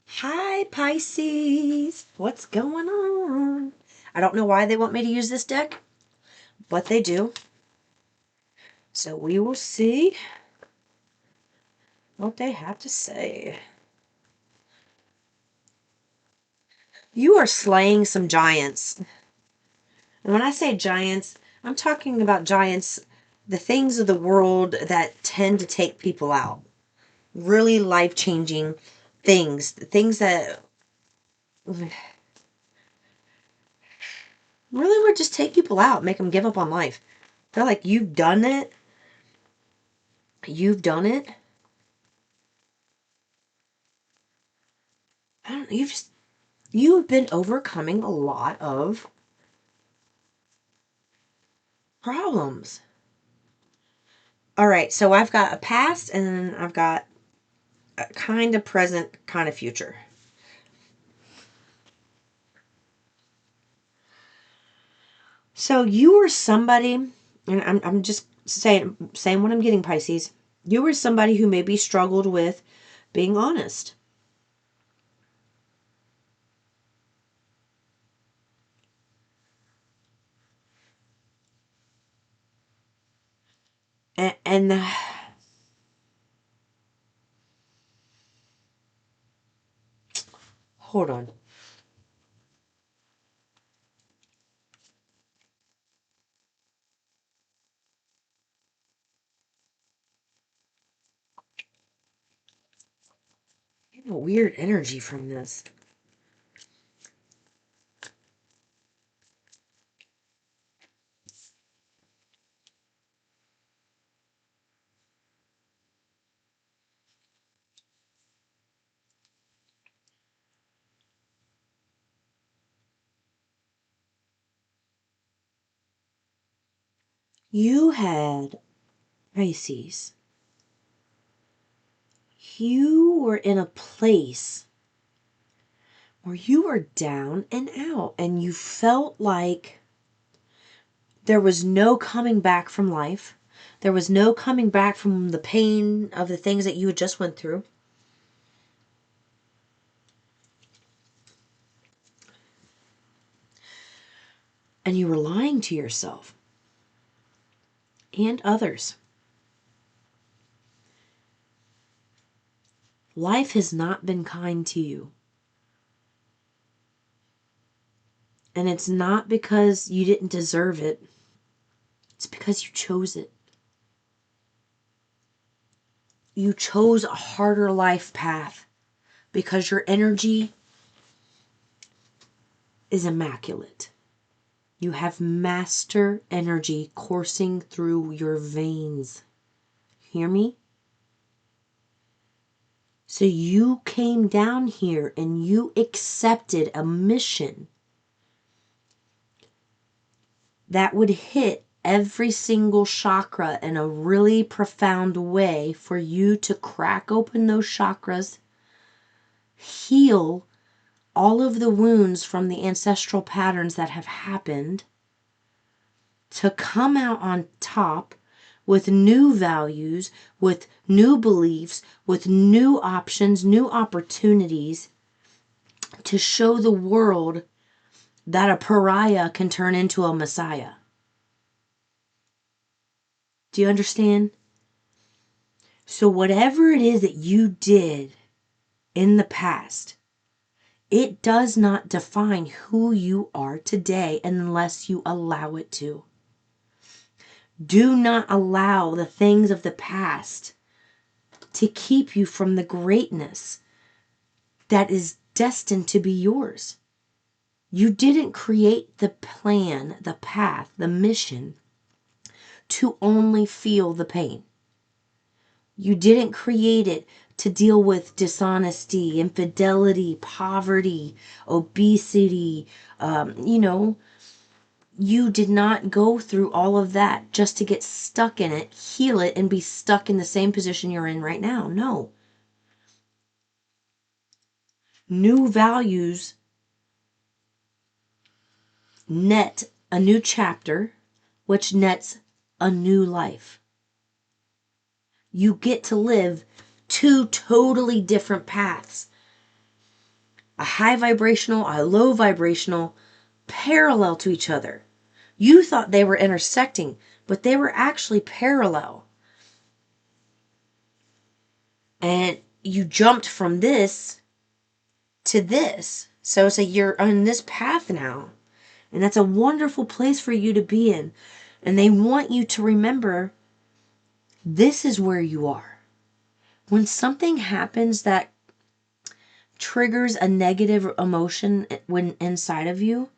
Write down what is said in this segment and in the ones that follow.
Hi, Pisces. What's going on? I don't know why they want me to use this deck, but they do. So we will see what they have to say. You are slaying some giants. And when I say giants, I'm talking about giants, the things of the world that tend to take people out. Really life-changing things. Things that really would just take people out, make them give up on life. They're like, you've done it. You've done it. I don't know, you've been overcoming a lot of problems. All right, so I've got a past and then I've got a kind of present, kind of future. So you were somebody, and I'm just saying what I'm getting, Pisces. You were somebody who maybe struggled with being honest. And hold on. I have a weird energy from this. You had, Pisces, you were in a place where you were down and out and you felt like there was no coming back from life. There was no coming back from the pain of the things that you had just went through. And you were lying to yourself and others. Life has not been kind to you. And it's not because you didn't deserve it. It's because you chose it. You chose a harder life path because your energy is immaculate. You have master energy coursing through your veins. Hear me? So you came down here and you accepted a mission that would hit every single chakra in a really profound way for you to crack open those chakras, heal all of the wounds from the ancestral patterns that have happened, to come out on top with new values, with new beliefs, with new options, new opportunities, to show the world that a pariah can turn into a messiah. Do you understand? So whatever it is that you did in the past, it does not define who you are today unless you allow it to. Do not allow the things of the past to keep you from the greatness that is destined to be yours. You didn't create the plan, the path, the mission to only feel the pain. You didn't create it to deal with dishonesty, infidelity, poverty, obesity. You did not go through all of that just to get stuck in it, heal it, and be stuck in the same position you're in right now. No. New values net a new chapter, which nets a new life. You get to live two totally different paths. a high vibrational, a low vibrational, parallel to each other. You thought they were intersecting, but they were actually parallel. And you jumped from this to this. So it's like you're on this path now. And that's a wonderful place for you to be in. And they want you to remember this is where you are. When something happens that triggers a negative emotion when inside of you,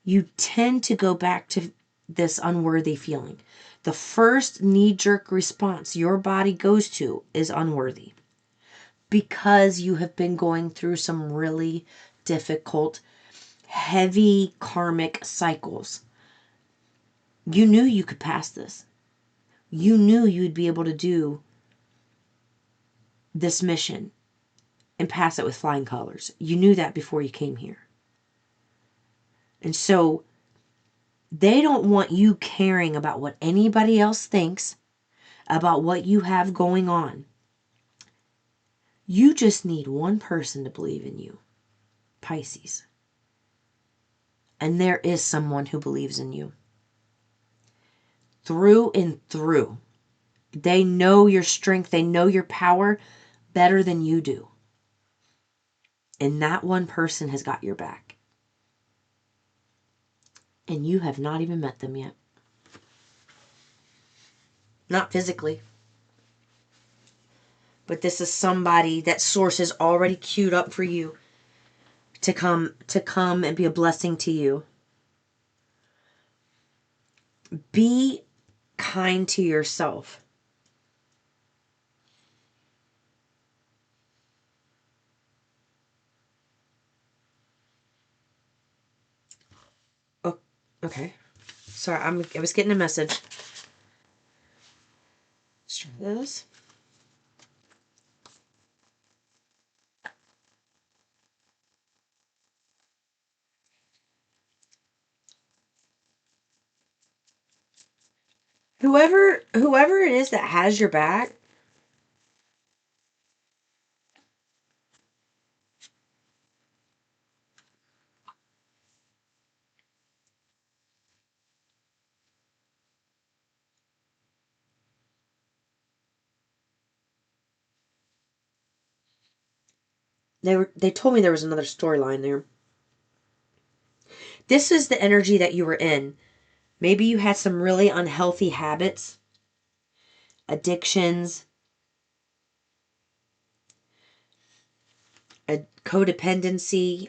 you tend to go back to this unworthy feeling. The first knee-jerk response your body goes to is unworthy, because you have been going through some really difficult, heavy karmic cycles. You knew you could pass this. You knew you'd be able to do this mission and pass it with flying colors. You knew that before you came here. And so they don't want you caring about what anybody else thinks about what you have going on. You just need one person to believe in you, Pisces. And there is someone who believes in you. Through and through. They know your strength. They know your power better than you do. And that one person has got your back. And you have not even met them yet. Not physically. But this is somebody that source is already queued up for you to come and be a blessing to you. Be kind to yourself. Oh, okay. Sorry, I was getting a message. Let's try this. Whoever it is that has your back, they told me there was another storyline there. This is the energy that you were in. Maybe you had some really unhealthy habits, addictions, a codependency.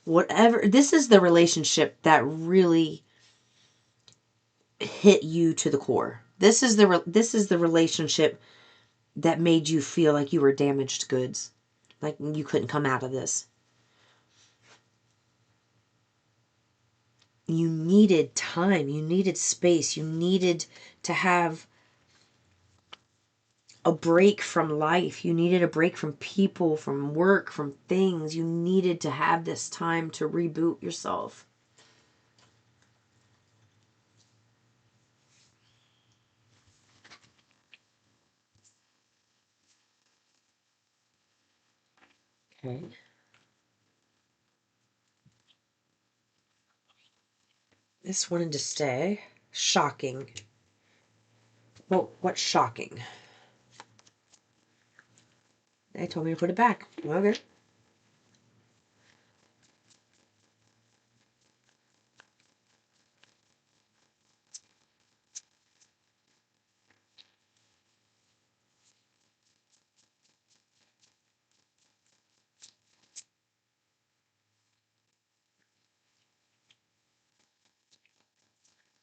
Whatever. This is the relationship that really hit you to the core. This is the relationship that made you feel like you were damaged goods, like you couldn't come out of this. You needed time, you needed space, you needed to have a break from life, you needed a break from people, from work, from things. You needed to have this time to reboot yourself. Okay. This wanted to stay. Shocking. Well, what's shocking? They told me to put it back. Okay.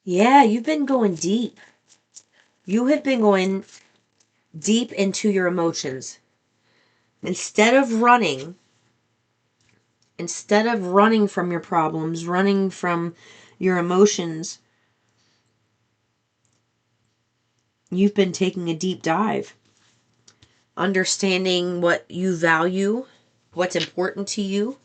Yeah, you've been going deep. You have been going deep into your emotions. Instead of running from your problems, running from your emotions, you've been taking a deep dive, understanding what you value, what's important to you.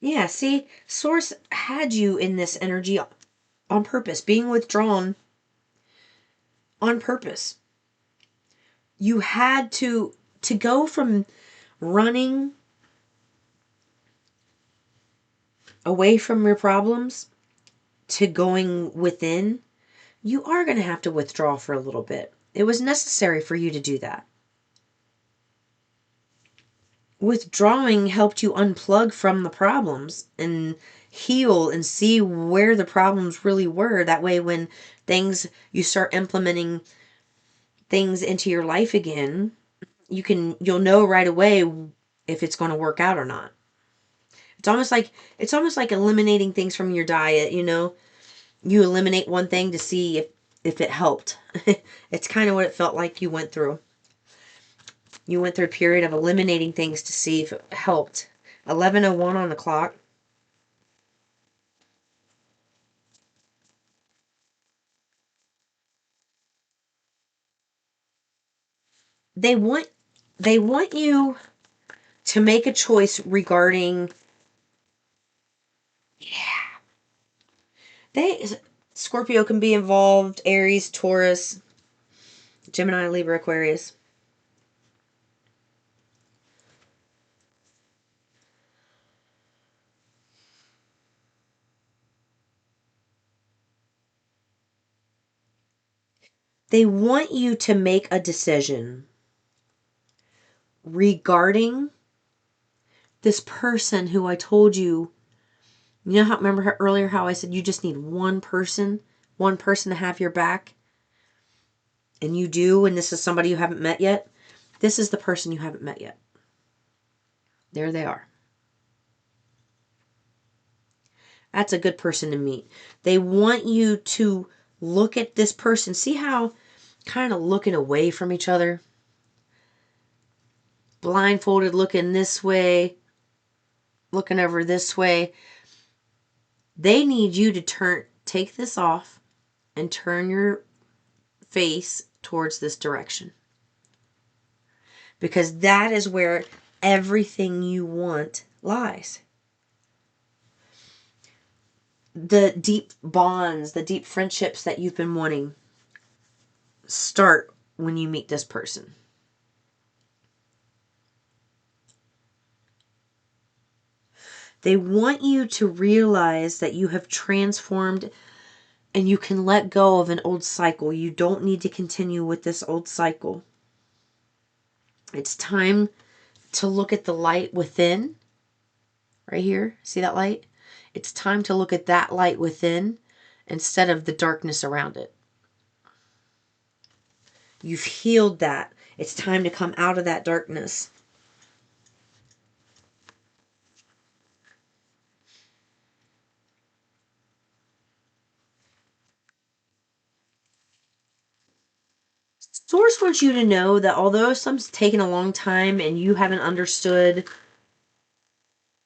Yeah, see, Source had you in this energy on purpose, being withdrawn on purpose. You had to go from running away from your problems to going within. You are going to have to withdraw for a little bit. It was necessary for you to do that. Withdrawing helped you unplug from the problems and heal and see where the problems really were. That way, when you start implementing things into your life again, you'll know right away if it's going to work out or not. It's almost like eliminating things from your diet, You eliminate one thing to see if it helped. It's kind of what it felt like you went through. You went through a period of eliminating things to see if it helped. 11:01 on the clock. They want they want you to make a choice regarding, yeah. They Scorpio can be involved, Aries, Taurus, Gemini, Libra, Aquarius. They want you to make a decision regarding this person who I told you. Remember earlier how I said you just need one person to have your back? And you do, and this is somebody you haven't met yet. This is the person you haven't met yet. There they are. That's a good person to meet. They want you to look at this person. See how kind of looking away from each other? Blindfolded, looking this way, looking over this way. They need you to take this off and turn your face towards this direction. Because that is where everything you want lies. The deep bonds, the deep friendships that you've been wanting start when you meet this person. They want you to realize that you have transformed and you can let go of an old cycle. You don't need to continue with this old cycle. It's time to look at the light within. Right here, see that light? It's time to look at that light within instead of the darkness around it. You've healed that. It's time to come out of that darkness. Source wants you to know that although some's taken a long time and you haven't understood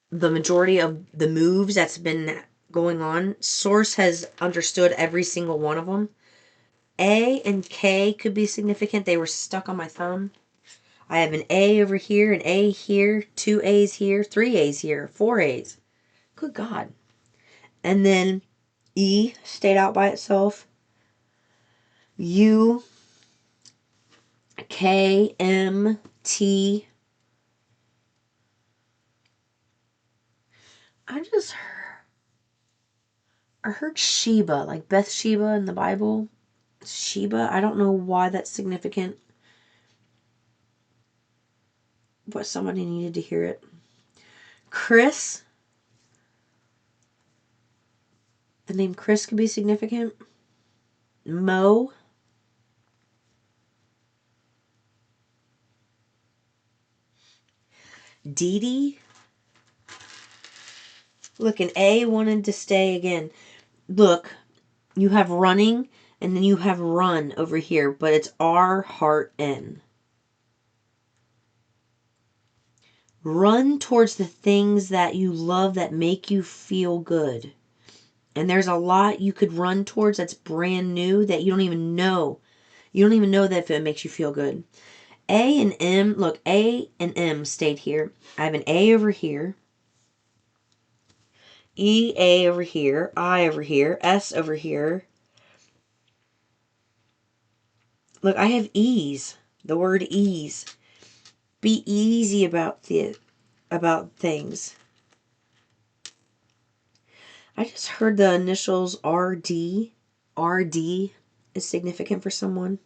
the majority of the moves that's been going on, Source has understood every single one of them. A and K could be significant. They were stuck on my thumb. I have an A over here, an A here, 2 A's here, 3 A's here, 4 A's. Good God. And then E stayed out by itself. U, K, M, T. I heard Sheba, like Bathsheba in the Bible. Sheba, I don't know why that's significant, but somebody needed to hear it. Chris, the name Chris could be significant. Mo, Dee Dee. Look, an A wanted to stay again. Look, you have running and then you have run over here, but it's R, heart, N. Run towards the things that you love that make you feel good. And there's a lot you could run towards that's brand new that you don't even know. You don't even know that if it makes you feel good. A and M, look, A and M stayed here. I have an A over here. E, A over here, I over here, S over here. Look, I have ease. The word ease. Be easy about things. I just heard the initials RD. RD is significant for someone.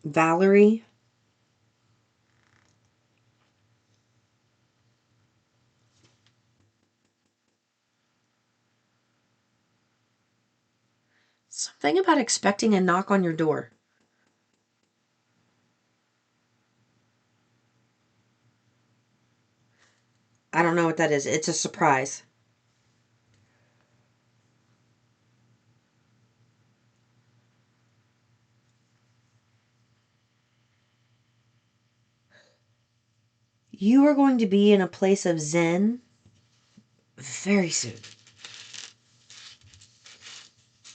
Valerie. Something about expecting a knock on your door. I don't know what that is. It's a surprise. You are going to be in a place of zen very soon.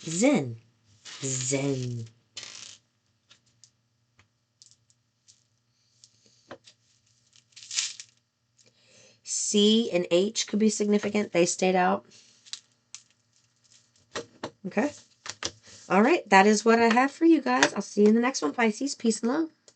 Zen. Zen. C and H could be significant. They stayed out. Okay. All right. That is what I have for you guys. I'll see you in the next one, Pisces. Peace and love.